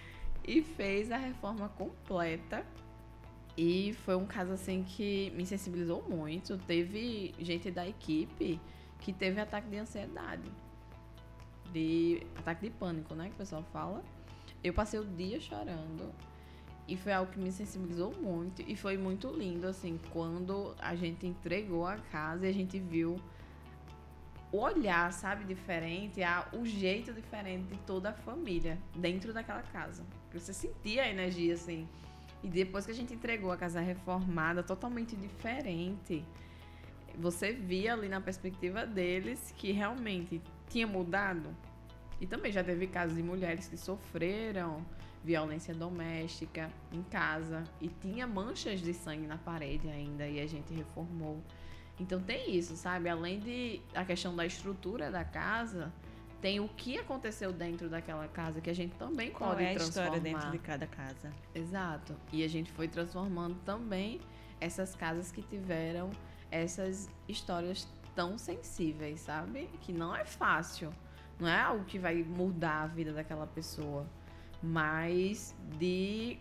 e fez a reforma completa. E foi um caso, assim, que me sensibilizou muito. Teve gente da equipe que teve ataque de ansiedade. Ataque de pânico, né? Que o pessoal fala. Eu passei o dia chorando. E foi algo que me sensibilizou muito. E foi muito lindo, assim, quando a gente entregou a casa e a gente viu o olhar, sabe, diferente, o jeito diferente de toda a família dentro daquela casa. Você sentia a energia, assim. E depois que a gente entregou a casa reformada, totalmente diferente, você via ali na perspectiva deles que realmente tinha mudado. E também já teve casos de mulheres que sofreram violência doméstica em casa e tinha manchas de sangue na parede ainda e a gente reformou. Então tem isso, sabe? Além de a questão da estrutura da casa, tem o que aconteceu dentro daquela casa que a gente também Qual pode é a transformar. história dentro de cada casa? Exato. E a gente foi transformando também essas casas que tiveram essas histórias tão sensíveis, sabe? Que não é fácil. Não é algo que vai mudar a vida daquela pessoa. Mas de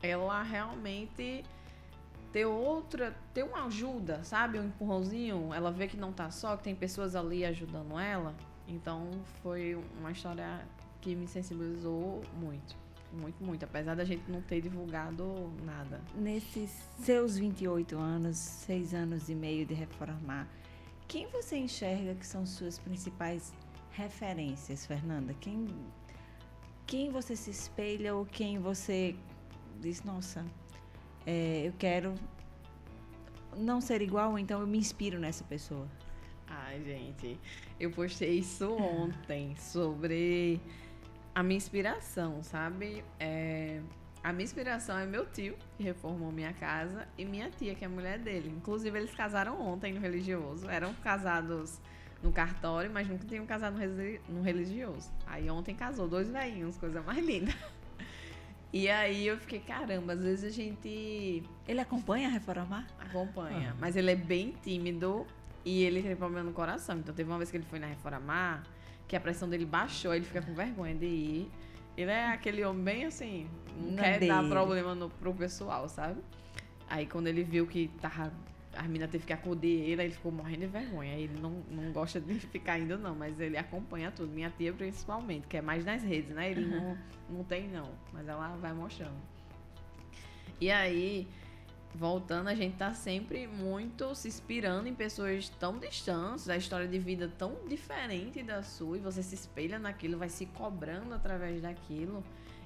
ela realmente ter uma ajuda, sabe? Um empurrãozinho. Ela vê que não tá só, que tem pessoas ali ajudando ela. Então foi uma história que me sensibilizou muito. Muito, muito. Apesar da gente não ter divulgado nada. Nesses seus 28 anos, 6 anos e meio de reformar, quem você enxerga que são suas principais referências, Fernanda? Quem você se espelha ou quem você diz, nossa, eu quero não ser igual, então eu me inspiro nessa pessoa? Ai, gente, eu postei isso ontem sobre a minha inspiração, sabe? A minha inspiração é meu tio, que reformou minha casa, e minha tia, que é a mulher dele. Inclusive, eles casaram ontem no religioso. Eram casados no cartório, mas nunca tinham casado no religioso. Aí ontem casou 2 velhinhos, coisa mais linda. E aí eu fiquei, caramba, às vezes a gente... Ele acompanha a reformar? Acompanha, mas ele é bem tímido e ele tem problema no coração. Então teve uma vez que ele foi na Reformar, que a pressão dele baixou, ele fica com vergonha de ir. Ele é aquele homem bem assim, não quer dar problema pro pessoal, sabe? Aí quando ele viu que a menina teve que acudir ele, aí ele ficou morrendo de vergonha. Aí ele não gosta de ficar indo não, mas ele acompanha tudo. Minha tia principalmente, que é mais nas redes, né? Ele não tem não, mas ela vai mostrando. E aí, voltando, a gente tá sempre muito se inspirando em pessoas tão distantes, a história de vida tão diferente da sua, e você se espelha naquilo, vai se cobrando através daquilo.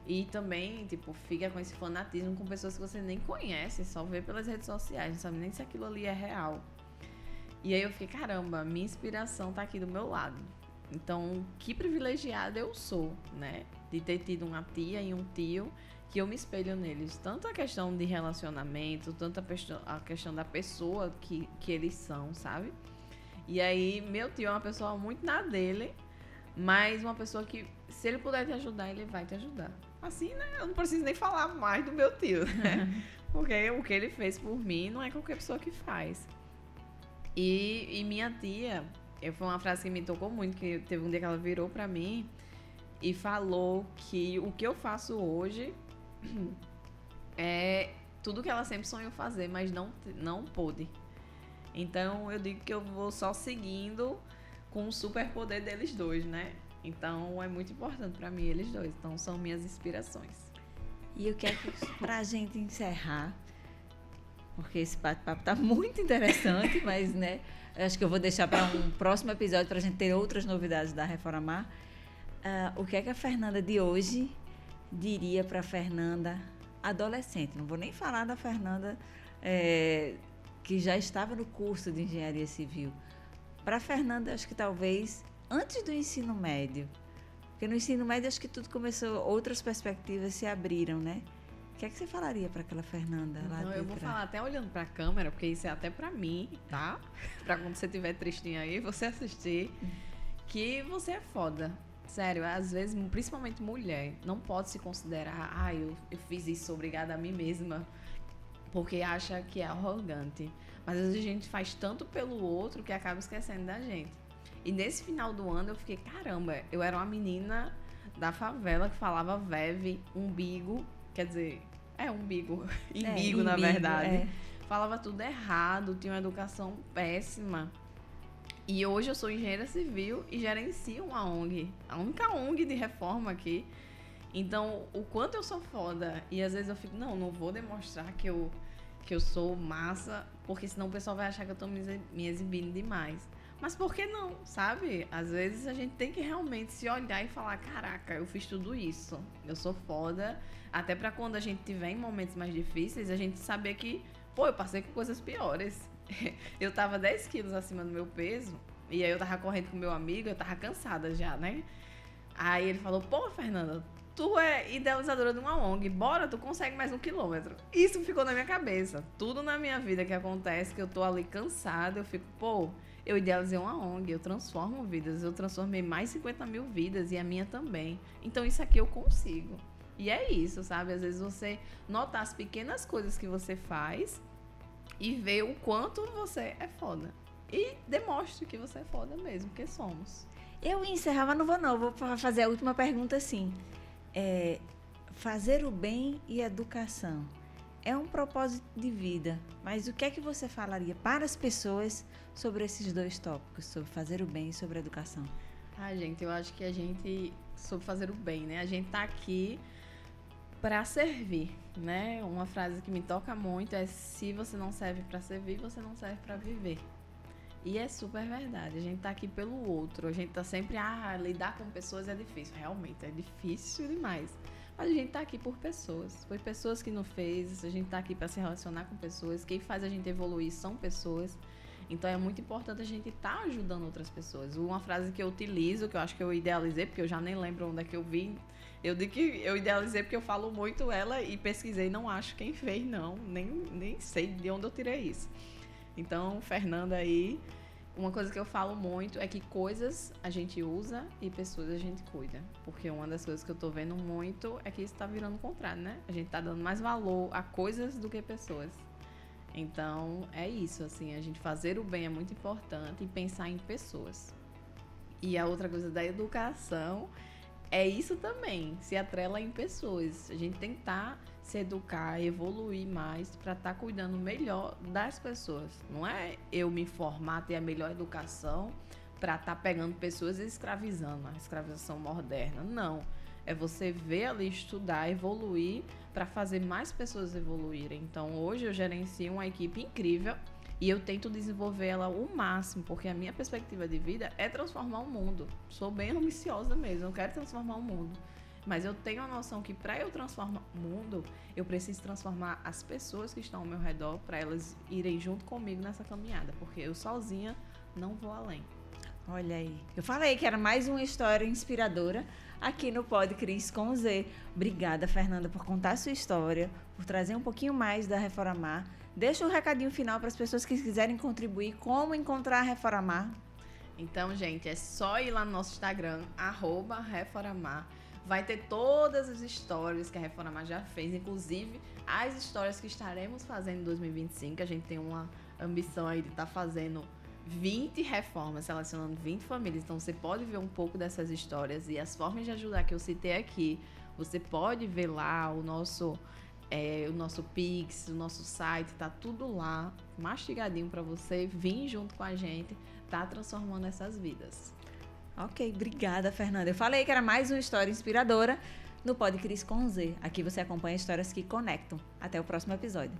E também, tipo, fica com esse fanatismo com pessoas que você nem conhece, só vê pelas redes sociais, não sabe nem se aquilo ali é real. E aí eu fiquei, caramba, minha inspiração tá aqui do meu lado. Então, que privilegiada eu sou, né? De ter tido uma tia e um tio que eu me espelho neles. Tanto a questão de relacionamento, tanto a questão da pessoa que eles são, sabe? E aí, meu tio é uma pessoa muito na dele, mas uma pessoa que, se ele puder te ajudar, ele vai te ajudar. Assim, né? Eu não preciso nem falar mais do meu tio, né? Porque o que ele fez por mim não é qualquer pessoa que faz. E minha tia, foi uma frase que me tocou muito, que teve um dia que ela virou pra mim e falou que o que eu faço hoje é tudo que ela sempre sonhou fazer, mas não pôde. Então eu digo que eu vou só seguindo com o superpoder deles dois, né? Então é muito importante pra mim eles dois. Então são minhas inspirações. E eu quero que, pra gente encerrar, porque esse bate-papo tá muito interessante, mas, né, eu acho que eu vou deixar para um próximo episódio pra gente ter outras novidades da Reformar. O que é que a Fernanda de hoje diria para a Fernanda adolescente? Não vou nem falar da Fernanda que já estava no curso de engenharia civil. Para a Fernanda, acho que talvez antes do ensino médio, porque no ensino médio acho que tudo começou, outras perspectivas se abriram, né? que é que você falaria para aquela Fernanda lá Então, de eu vou trás? falar até olhando pra câmera, porque isso é até pra mim, tá? Pra quando você estiver tristinha aí, você assistir, que você é foda. Sério, às vezes, principalmente mulher, não pode se considerar, eu fiz isso obrigada a mim mesma, porque acha que é arrogante. Mas às vezes a gente faz tanto pelo outro que acaba esquecendo da gente. E nesse final do ano eu fiquei, caramba, eu era uma menina da favela que falava veve, umbigo, quer dizer, umbigo, imbigo na verdade. É. Falava tudo errado, tinha uma educação péssima. E hoje eu sou engenheira civil e gerencio uma ONG, a única ONG de reforma aqui. Então, o quanto eu sou foda, e às vezes eu fico, não vou demonstrar que eu sou massa, porque senão o pessoal vai achar que eu tô me exibindo demais. Mas por que não, sabe? Às vezes a gente tem que realmente se olhar e falar, caraca, eu fiz tudo isso, eu sou foda, até pra quando a gente tiver em momentos mais difíceis, a gente saber que, eu passei com coisas piores. Eu tava 10 quilos acima do meu peso, e aí eu tava correndo com meu amigo, eu tava cansada já, né? Aí ele falou, Fernanda, tu é idealizadora de uma ONG, bora, tu consegue mais 1 quilômetro. Isso ficou na minha cabeça. Tudo na minha vida que acontece, que eu tô ali cansada, eu fico, eu idealizei uma ONG, eu transformo vidas, eu transformei mais 50 mil vidas e a minha também. Então isso aqui eu consigo. E é isso, sabe? Às vezes você notar as pequenas coisas que você faz e ver o quanto você é foda. E demonstre que você é foda mesmo, porque somos. Eu encerrava, não vou fazer a última pergunta assim. Fazer o bem e educação é um propósito de vida, mas o que é que você falaria para as pessoas sobre esses dois tópicos, sobre fazer o bem e sobre a educação? Gente, eu acho que a gente, sobre fazer o bem, né? A gente tá aqui para servir, né? Uma frase que me toca muito é: se você não serve para servir, você não serve para viver. E é super verdade. A gente tá aqui pelo outro. A gente tá sempre, lidar com pessoas é difícil. Realmente, é difícil demais. Mas a gente tá aqui por pessoas. Foi pessoas que nos fez. A gente tá aqui para se relacionar com pessoas. Quem faz a gente evoluir são pessoas. Então é muito importante a gente estar ajudando outras pessoas. Uma frase que eu utilizo, que eu acho que eu idealizei, porque eu já nem lembro onde é que eu vi. Eu digo que eu idealizei porque eu falo muito ela e pesquisei, não acho quem fez, não. Nem sei de onde eu tirei isso. Então, Fernanda aí, uma coisa que eu falo muito é que coisas a gente usa e pessoas a gente cuida. Porque uma das coisas que eu tô vendo muito é que isso tá virando o contrário, né? A gente tá dando mais valor a coisas do que pessoas. Então, é isso, assim, a gente fazer o bem é muito importante e pensar em pessoas. E a outra coisa da educação é isso também, se atrela em pessoas. A gente tentar se educar, evoluir mais para estar cuidando melhor das pessoas. Não é eu me formar, ter a melhor educação para estar pegando pessoas e escravizando, a escravização moderna. Não. É você ver ali, estudar, evoluir para fazer mais pessoas evoluírem. Então, hoje eu gerencio uma equipe incrível e eu tento desenvolver ela o máximo, porque a minha perspectiva de vida é transformar o mundo. Sou bem ambiciosa mesmo, eu quero transformar o mundo. Mas eu tenho a noção que para eu transformar o mundo, eu preciso transformar as pessoas que estão ao meu redor para elas irem junto comigo nessa caminhada, porque eu sozinha não vou além. Olha aí, eu falei que era mais uma história inspiradora aqui no Pod Cris com Z. Obrigada, Fernanda, por contar a sua história, por trazer um pouquinho mais da Reformar. Deixa um recadinho final para as pessoas que quiserem contribuir, como encontrar a Reformar. Então, gente, é só ir lá no nosso Instagram, @Reformar. Vai ter todas as histórias que a Reformar já fez, inclusive as histórias que estaremos fazendo em 2025. A gente tem uma ambição aí de estar fazendo 20 reformas, selecionando 20 famílias. Então, você pode ver um pouco dessas histórias e as formas de ajudar que eu citei aqui. Você pode ver lá o nosso Pix, o nosso site, tá tudo lá, mastigadinho para você vir junto com a gente, tá transformando essas vidas. Ok, obrigada, Fernanda. Eu falei que era mais uma história inspiradora no Pod Cris com Z. Aqui você acompanha histórias que conectam. Até o próximo episódio.